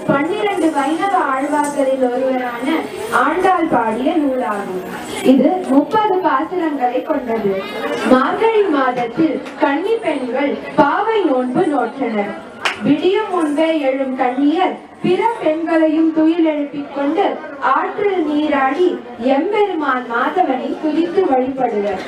12 வைணவ ஆழ்வார்களில் ஒருவரான ஆண்டாள் பாடிய நூலாகும். இது 30 பாசுரங்களை கொண்டது. மார்கழி மாதத்தில் கன்னி பெண்கள் பாவை நோன்பு நோற்றனர். விடியும் முன்பே எழும் கன்னியர் பிற பெண்களையும் துயில் எழுப்பிக் கொண்டு ஆற்றில் நீராடி எம்பெருமான் மாதவனை துதித்து வழிபடுவர்.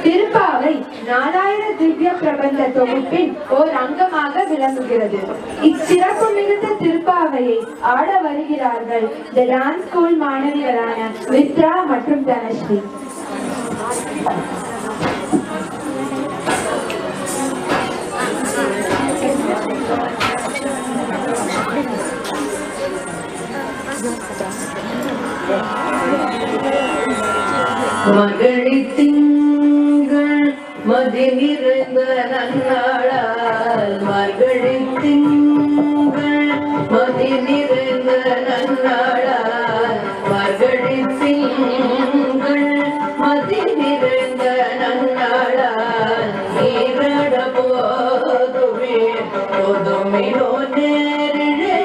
திருப்பாவை 4000 திவ்ய பிரபந்த தொகுப்பின் ஓர் அங்கமாக விளங்குகிறது. இச்சிறப்பு மிகுந்த திருப்பாவையை ஆட வருகிறார்கள் தி டான்ஸ் ஸ்கூல் மாணவிகளான மித்ரா மற்றும் தனஸ்ரீ. மகளி திங்கள் மதி நிறைந்த நன்னாளால், மகளி திங்கள் மதி நிறைந்த நன்னாளால், மகளி திங்கள் மதி நிறைந்த நன்னாளால், நீரட போதுமே பொதுமினோ நேரிழையே,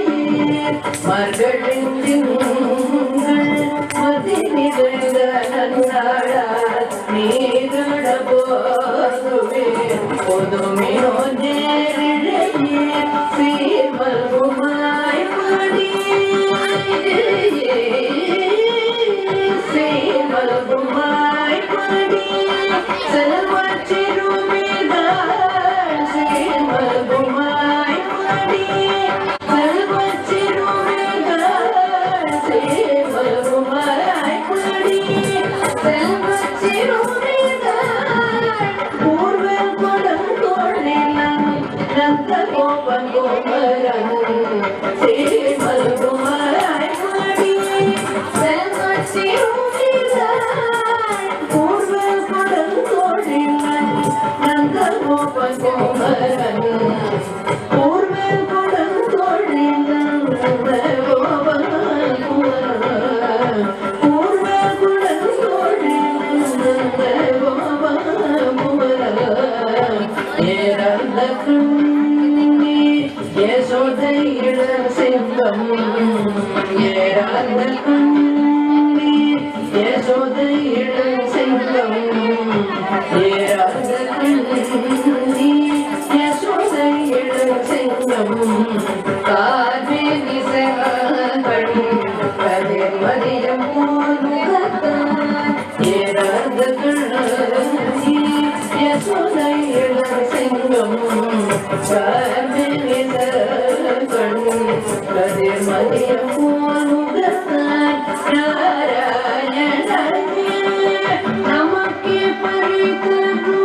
மகளி திங்கள் மதி நிறைந்த நன்னாளால், நீரட போதுமே பொதுமினோ நேரிழையே, சீர்மல்குமாய் படியே, சீர்மல்குமாய் படியே, செல்வச் சிறுமிதான், சீர்மல்குமாய் படியே, செல்வச் சிறுமிதான், சீர்மல்குமாய் படியே, செல்வச் சிறுமிதான், பூர்வம் கொடம் தோழினம் நந்த கோபம் கோமரன், சீர்மல்குமாய் படியே, செல்வச் சிறுமிதான், பூர்வம் கொடம் தோழினம் நந்த கோபம் கோமரன், பூர்வம் கொடம் தோழினம் நந்த கோபம் கோமரன், பூர்வம் கொடம் தோழினம் நந்த கோபம் கோமரன், ஏறந்த கண்ணி யசோதை இளம் சிங்கம், ஏறந்த கண்ணி யசோதை இளம் சிங்கம், ஏறந்த கண்ணி யசோதை இளம் சிங்கம், காவேரி சேவகன் கதிர் மதியம் போதுகத்தான், ஏறந்த கண்ணி யசோதை இளம் சிங்கம், காவேரி சேவகன் கதிர் மதியம் போதுகத்தான், நாராயணனே நமக்கே பரிதரும்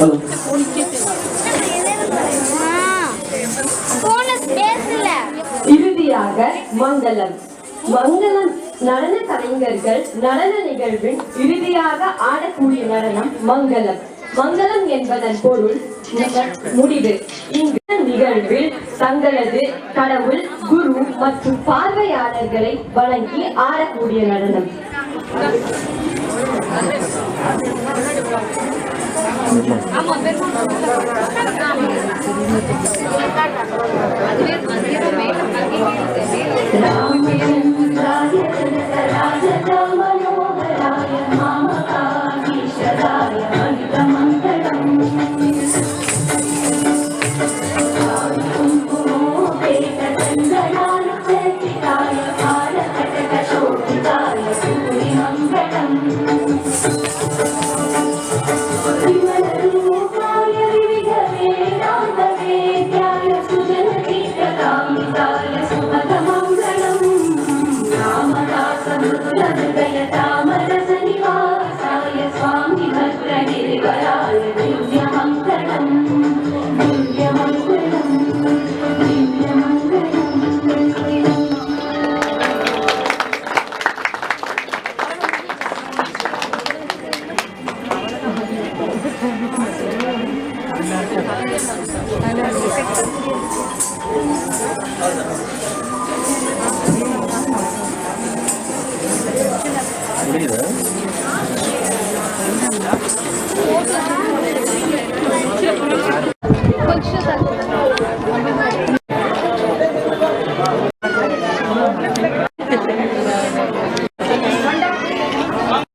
Hello. அடுத்ததாக மங்களம். மங்களம் நடன கலைஞர்கள் நடன நிகழ்வின் இறுதியாக ஆடக்கூடிய நடனம் மங்களம். மங்களம் என்பதன் பொருள் முடிவு. இந்த நிகழ்வில் தங்களது கடவுள், குரு மற்றும் பார்வையாளர்களை வழங்கி ஆடக்கூடிய நடனம். Halo.